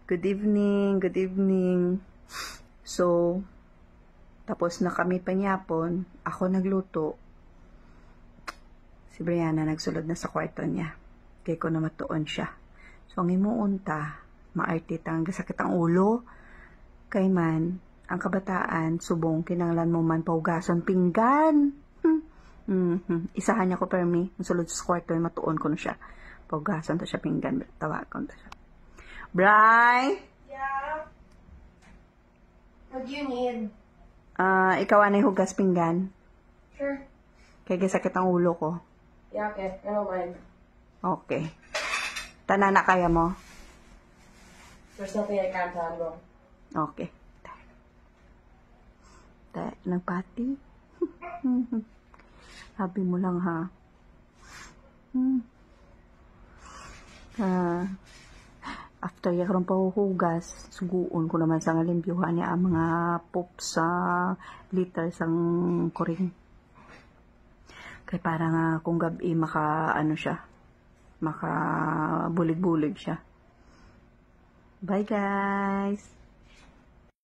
Good evening, good evening. So, tapos na kami panyapon. Ako nagluto. Si Brianna nagsulod na sa kwarto niya. Kaya ko na matuon siya. So, ang imuunta, maartit ang gasakit ang ulo. Kay man, ang kabataan, subong, kinanglan mo man paugason pinggan. Isahan niya ko permi. Nagsulod sa kwarto, matuon ko na siya. Paugason ta siya pinggan. Tawagon ta siya. Bri? Yeah. What do you need? Ikaw anay hugas pinggan. Sure. Kaya sakit ang ulo ko. Yeah, okay. I don't mind. Okay. Tanana kaya mo? There's nothing I can't handle. Okay. Nagpati? Sabi mo lang ha. After yakarong pahuhugas, suguon ko naman sa ngalimpyuhan niya ang mga poops sa liter sang kuring. Kaya parang kung gabi maka bulig-bulig siya. Bye guys!